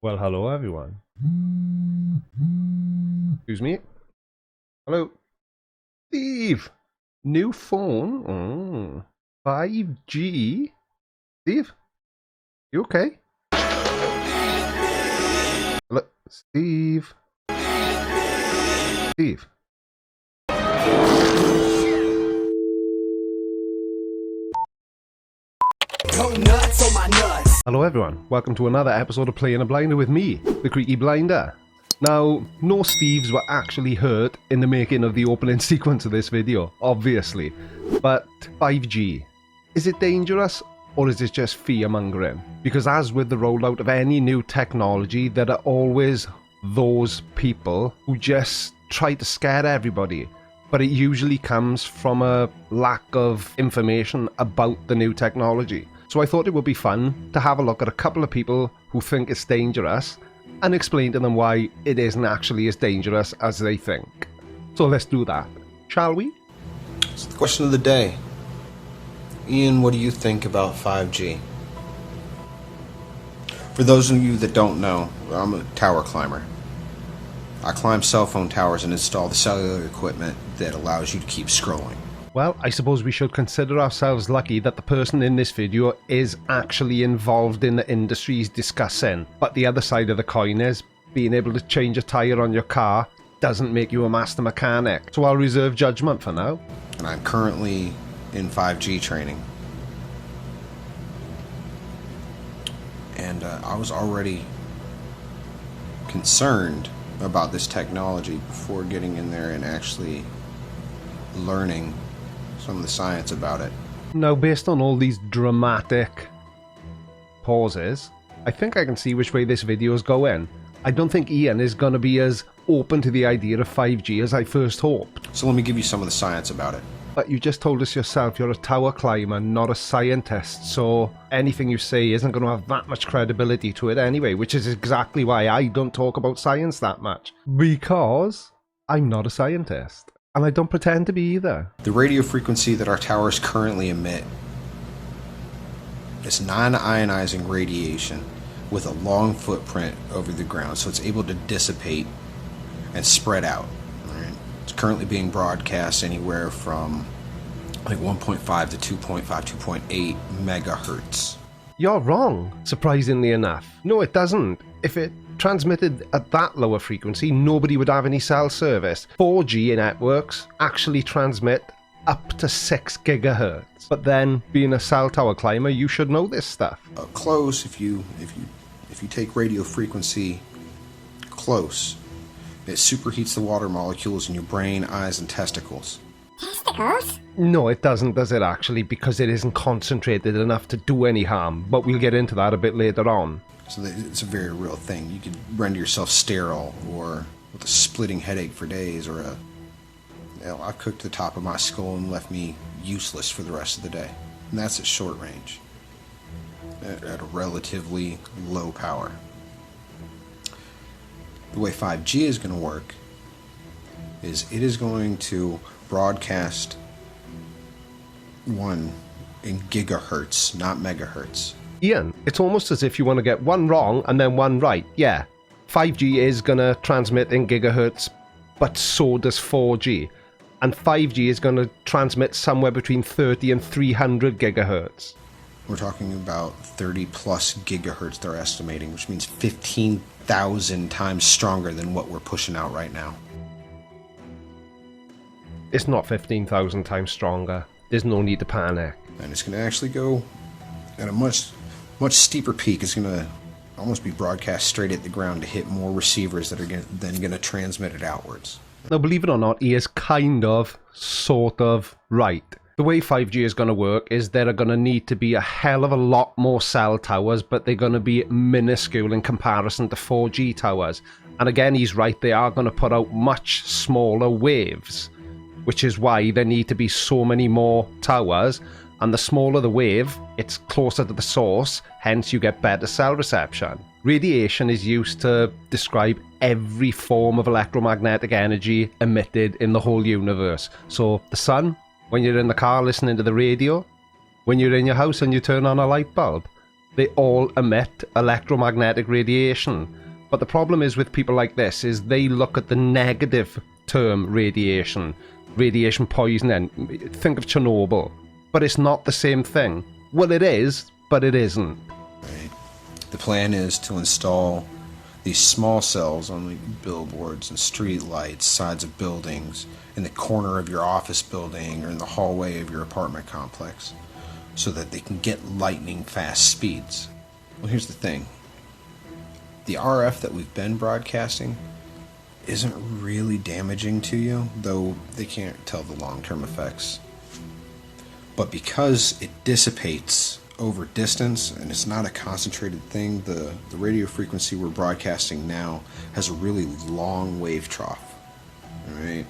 Well, hello everyone. Excuse me. Hello. Steve! New phone? 5G? Steve? You okay? Hello? Steve? Steve? Go nuts on my nuts. Hello everyone. Welcome to another episode of Playing a Blinder with me, the Creaky Blinder. Now, no Steves were actually hurt in the making of the opening sequence of this video, obviously. But 5G, is it dangerous or is it just fear-mongering? Because as with the rollout of any new technology, there are always those people who just try to scare everybody. But it usually comes from a lack of information about the new technology. So I thought it would be fun to have a look at a couple of people who think it's dangerous and explain to them why it isn't actually as dangerous as they think. So let's do that, shall we? It's the question of the day. Ian, what do you think about 5G? For those of you that don't know, I'm a tower climber. I climb cell phone towers and install the cellular equipment that allows you to keep scrolling. Well, I suppose we should consider ourselves lucky that the person in this video is actually involved in the industries discussing. But the other side of the coin is, being able to change a tyre on your car doesn't make you a master mechanic. So I'll reserve judgment for now. And I'm currently in 5G training. And I was already concerned about this technology before getting in there and actually learning some of the science about it. Now, based on all these dramatic pauses, I think I can see which way this video is going. I don't think Ian is going to be as open to the idea of 5G as I first hoped. So let me give you some of the science about it. But you just told us yourself you're a tower climber, not a scientist, so anything you say isn't going to have that much credibility to it anyway, which is exactly why I don't talk about science that much. Because I'm not a scientist. And I don't pretend to be either. The radio frequency that our towers currently emit is non-ionizing radiation with a long footprint over the ground, so it's able to dissipate and spread out. Right? It's currently being broadcast anywhere from like 1.5 to 2.5, 2.8 megahertz. You're wrong, surprisingly enough. No, it doesn't. If it transmitted at that lower frequency, nobody would have any cell service. 4G networks actually transmit up to 6 gigahertz. But then, being a cell tower climber, you should know this stuff. Close, if you take radio frequency close, it superheats the water molecules in your brain, eyes, and testicles. Testicles? No, it doesn't, does it actually? Because it isn't concentrated enough to do any harm. But we'll get into that a bit later on. So it's a very real thing. You could render yourself sterile or with a splitting headache for days, or I cooked the top of my skull and left me useless for the rest of the day. And that's at short range, at a relatively low power. The way 5G is going to work is it is going to broadcast in gigahertz, not megahertz. Ian, it's almost as if you want to get one wrong and then one right. Yeah, 5G is going to transmit in gigahertz, but so does 4G. And 5G is going to transmit somewhere between 30 and 300 gigahertz. We're talking about 30 plus gigahertz they're estimating, which means 15,000 times stronger than what we're pushing out right now. It's not 15,000 times stronger. There's no need to panic. And it's going to actually go at a much steeper peak. It's going to almost be broadcast straight at the ground to hit more receivers that are then going to transmit it outwards. Now, believe it or not, he is kind of, sort of, right. The way 5G is going to work is there are going to need to be a hell of a lot more cell towers, but they're going to be minuscule in comparison to 4G towers. And again, he's right, they are going to put out much smaller waves, which is why there need to be so many more towers. And the smaller the wave, it's closer to the source, hence you get better cell reception. Radiation is used to describe every form of electromagnetic energy emitted in the whole universe. So the sun, when you're in the car listening to the radio, when you're in your house and you turn on a light bulb, They all emit electromagnetic radiation. But the problem is with people like this is they look at the negative term radiation poisoning. Think of Chernobyl. But it's not the same thing. Well, it is, but it isn't. Right. The plan is to install these small cells on like billboards and street lights, sides of buildings, in the corner of your office building or in the hallway of your apartment complex, so that they can get lightning fast speeds. Well, here's the thing. The RF that we've been broadcasting isn't really damaging to you, though they can't tell the long-term effects. But because it dissipates over distance and it's not a concentrated thing, the radio frequency we're broadcasting now has a really long wave trough. Alright?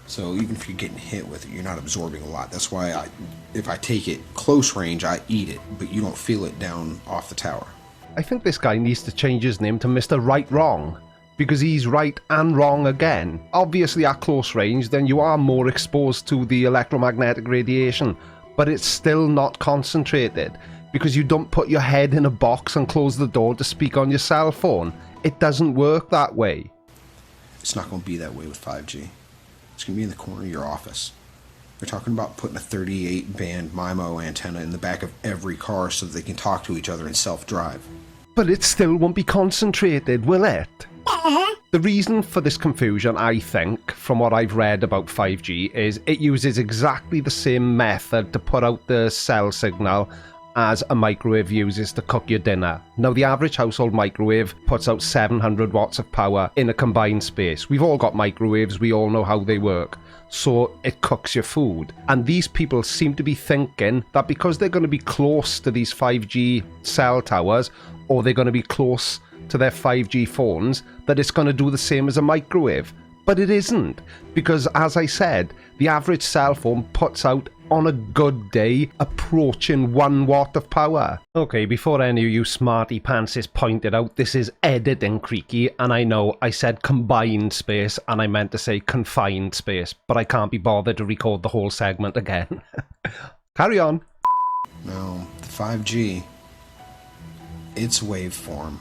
So even if you're getting hit with it, you're not absorbing a lot. That's why if I take it close range, I eat it, but you don't feel it down off the tower. I think this guy needs to change his name to Mr. Right Wrong, because he's right and wrong again. Obviously at close range, then you are more exposed to the electromagnetic radiation, but it's still not concentrated, because you don't put your head in a box and close the door to speak on your cell phone. It doesn't work that way. It's not going to be that way with 5G. It's going to be in the corner of your office. They're talking about putting a 38 band MIMO antenna in the back of every car so that they can talk to each other and self-drive. But it still won't be concentrated, will it? The reason for this confusion, I think, from what I've read about 5G, is it uses exactly the same method to put out the cell signal as a microwave uses to cook your dinner. Now, the average household microwave puts out 700 watts of power in a combined space. We've all got microwaves, we all know how they work. So it cooks your food. And these people seem to be thinking that because they're going to be close to these 5G cell towers, or they're going to be close to their 5G phones, that it's going to do the same as a microwave. But it isn't, because as I said, the average cell phone puts out, on a good day, approaching 1 watt of power. Okay, before any of you smarty pantses pointed out, this is editing Creaky, and I know I said combined space and I meant to say confined space, but I can't be bothered to record the whole segment again. Carry on. Now, the 5G, its waveform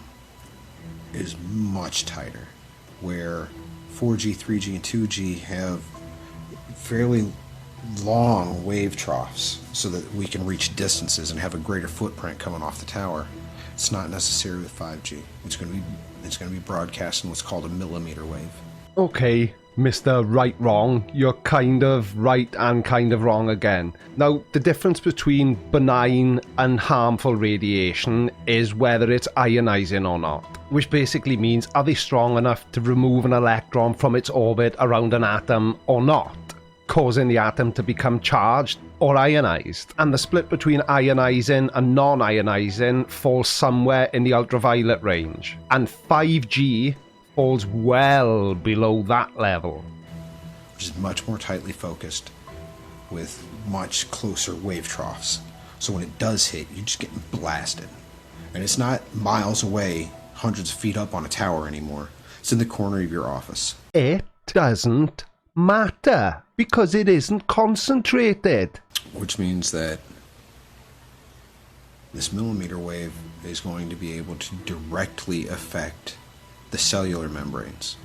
is much tighter, where 4G, 3G, and 2G have fairly long wave troughs so that we can reach distances and have a greater footprint coming off the tower. It's not necessary with 5G. It's going to be broadcasting what's called a millimeter wave. Okay, Mr. Right Wrong, you're kind of right and kind of wrong again. Now, the difference between benign and harmful radiation is whether it's ionizing or not, which basically means are they strong enough to remove an electron from its orbit around an atom or not, causing the atom to become charged or ionized. And the split between ionizing and non-ionizing falls somewhere in the ultraviolet range. And 5G falls well below that level. Which is much more tightly focused with much closer wave troughs. So when it does hit, you're just getting blasted. And it's not miles away, hundreds of feet up on a tower anymore. It's in the corner of your office. It doesn't matter, because it isn't concentrated. Which means that this millimeter wave is going to be able to directly affect the cellular membranes,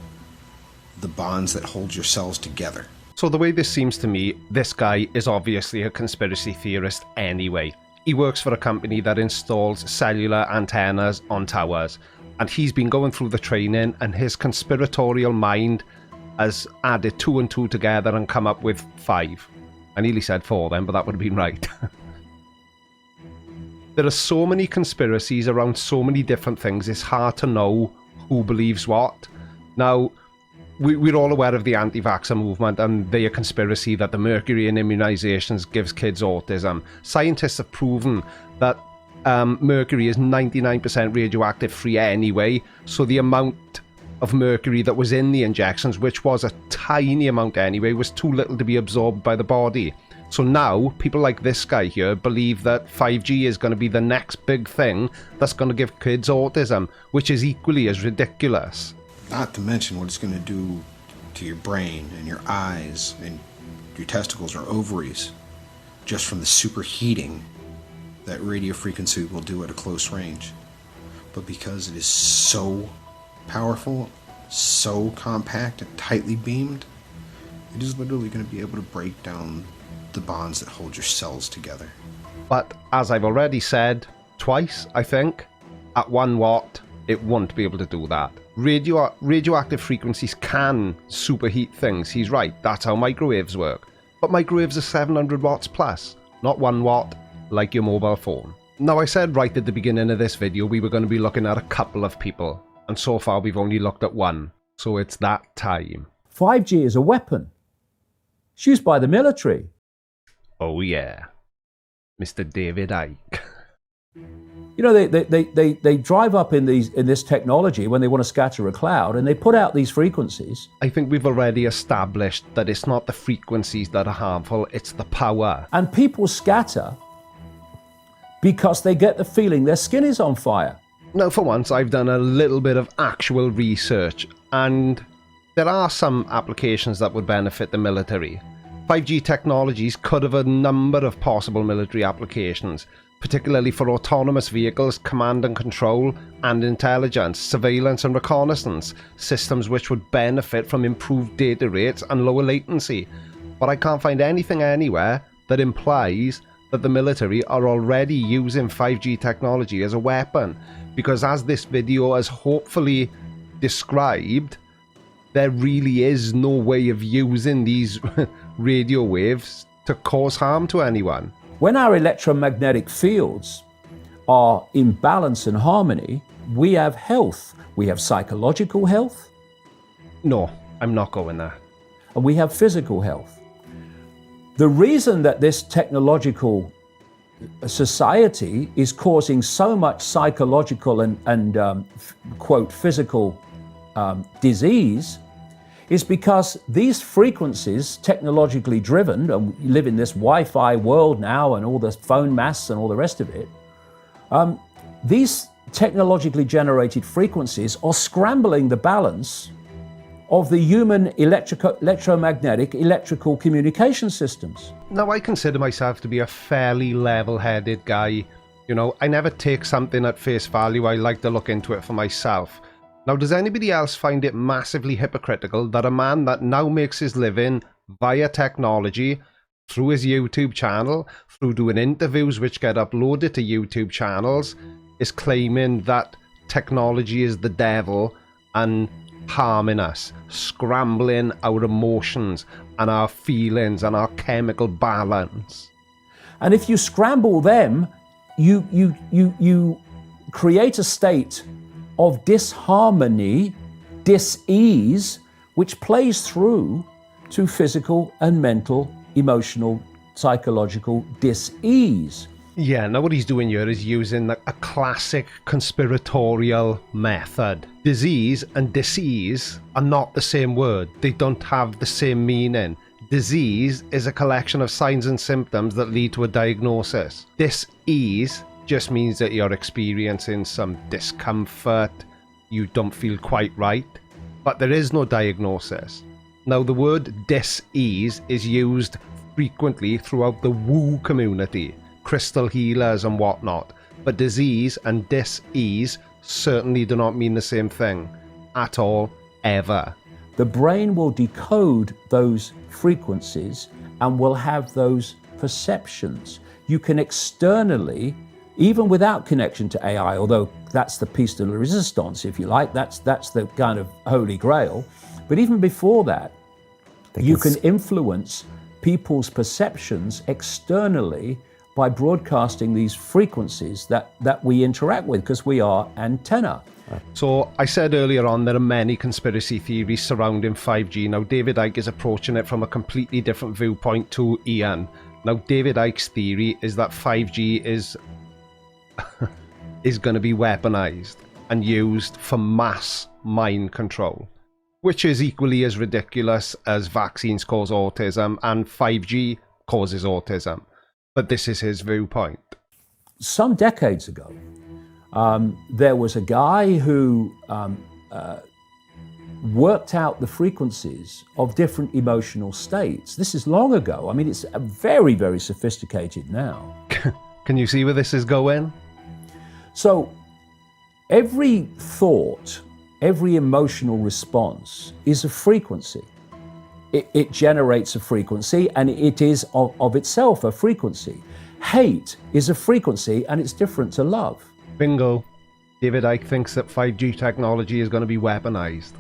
the bonds that hold your cells together. So the way this seems to me, this guy is obviously a conspiracy theorist anyway. He works for a company that installs cellular antennas on towers, and he's been going through the training, and his conspiratorial mind has added 2 and 2 together and come up with 5. I nearly said 4 then, but that would have been right. There are so many conspiracies around so many different things, it's hard to know who believes what. Now, we're all aware of the anti-vaxxer movement and their conspiracy that the mercury in immunizations gives kids autism. Scientists have proven that mercury is 99% radioactive free anyway, so the amount of mercury that was in the injections, which was a tiny amount anyway, was too little to be absorbed by the body. So now, people like this guy here believe that 5G is going to be the next big thing that's going to give kids autism, which is equally as ridiculous. Not to mention what it's going to do to your brain and your eyes and your testicles or ovaries, just from the superheating that radio frequency will do at a close range. But because it is so powerful, so compact and tightly beamed, it is literally going to be able to break down the bonds that hold your cells together. But as I've already said twice, I think, at 1 watt, it won't be able to do that. Radioactive frequencies can superheat things. He's right, that's how microwaves work. But microwaves are 700 watts plus, not 1 watt like your mobile phone. Now, I said right at the beginning of this video we were going to be looking at a couple of people, and so far we've only looked at one, so it's that time. 5G is a weapon. It's used by the military. Oh yeah, Mr. David Icke. You know, they drive up in this technology when they want to scatter a cloud, and they put out these frequencies. I think we've already established that it's not the frequencies that are harmful, it's the power. And people scatter because they get the feeling their skin is on fire. Now, for once, I've done a little bit of actual research, and there are some applications that would benefit the military. 5G technologies could have a number of possible military applications, particularly for autonomous vehicles, command and control, and intelligence, surveillance and reconnaissance, systems which would benefit from improved data rates and lower latency. But I can't find anything anywhere that implies that the military are already using 5G technology as a weapon, because as this video has hopefully described, there really is no way of using these radio waves to cause harm to anyone. When our electromagnetic fields are in balance and harmony, we have health. We have psychological health. No, I'm not going there. And we have physical health. The reason that this technological society is causing so much psychological and quote, physical disease is because these frequencies, technologically driven, and we live in this Wi-Fi world now and all the phone masts and all the rest of it, these technologically generated frequencies are scrambling the balance of the human electromagnetic electrical communication systems. Now, I consider myself to be a fairly level-headed guy. You know, I never take something at face value. I like to look into it for myself. Now, does anybody else find it massively hypocritical that a man that now makes his living via technology, through his YouTube channel, through doing interviews which get uploaded to YouTube channels, is claiming that technology is the devil and harming us, scrambling our emotions and our feelings and our chemical balance? And if you scramble them, you create a state of disharmony, dis-ease, which plays through to physical and mental, emotional, psychological dis-ease. Yeah, now what he's doing here is using a classic conspiratorial method. Disease and disease are not the same word. They don't have the same meaning. Disease is a collection of signs and symptoms that lead to a diagnosis. Dis-ease just means that you're experiencing some discomfort, you don't feel quite right, but there is no diagnosis. Now, the word dis-ease is used frequently throughout the woo community, crystal healers and whatnot, but disease and dis-ease certainly do not mean the same thing at all, ever. The brain will decode those frequencies and will have those perceptions. You can externally, even without connection to AI, although that's the piece de la resistance, if you like, that's the kind of holy grail. But even before that, you can influence people's perceptions externally by broadcasting these frequencies that we interact with, because we are antenna. So I said earlier on there are many conspiracy theories surrounding 5G. Now, David Icke is approaching it from a completely different viewpoint to Ian. Now, David Icke's theory is that 5G is going to be weaponized and used for mass mind control, which is equally as ridiculous as vaccines cause autism and 5G causes autism. But this is his viewpoint. Some decades ago, there was a guy who worked out the frequencies of different emotional states. This is long ago. I mean, it's very, very sophisticated now. Can you see where this is going? So every thought, every emotional response is a frequency. It generates a frequency, and it is of itself a frequency. Hate is a frequency, and it's different to love. Bingo. David Icke thinks that 5G technology is going to be weaponized.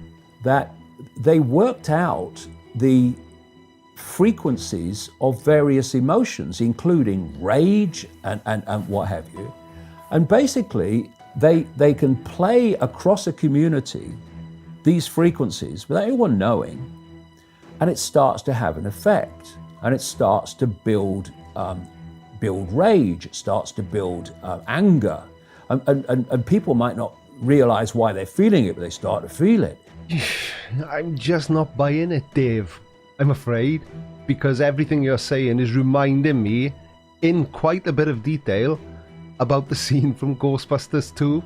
That they worked out the frequencies of various emotions, including rage and what have you. And basically, they can play across a community these frequencies without anyone knowing, and it starts to have an effect, and it starts to build rage, it starts to build anger, and people might not realize why they're feeling it, but they start to feel it. I'm just not buying it, Dave. I'm afraid, because everything you're saying is reminding me in quite a bit of detail about the scene from Ghostbusters 2.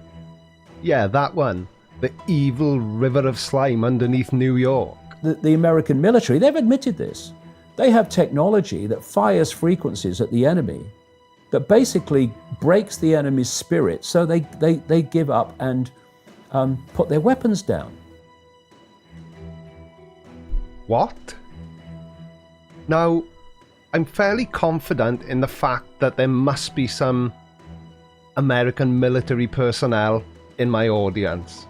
Yeah, that one. The evil river of slime underneath New York. The American military, they've admitted this. They have technology that fires frequencies at the enemy that basically breaks the enemy's spirit, so they give up and put their weapons down. What? Now, I'm fairly confident in the fact that there must be some American military personnel in my audience.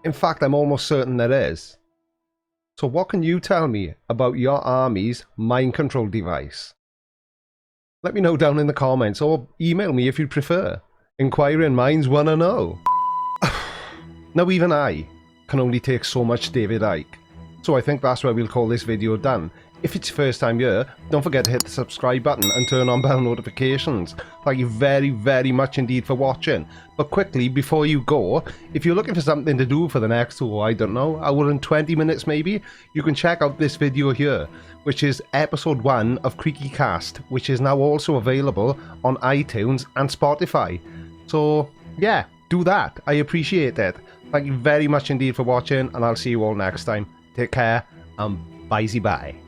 In fact, I'm almost certain there is. So what can you tell me about your army's mind control device? Let me know down in the comments, or email me if you prefer. Inquiring minds want to know. Now even I can only take so much David Icke. So I think that's where we'll call this video done. If it's your first time here, don't forget to hit the subscribe button and turn on bell notifications. Thank you very, very much indeed for watching. But quickly, before you go, if you're looking for something to do for the next, I don't know, hour and 20 minutes maybe, you can check out this video here, which is episode 1 of Creaky Cast, which is now also available on iTunes and Spotify. So, yeah, do that. I appreciate it. Thank you very much indeed for watching, and I'll see you all next time. Take care, and bye-bye.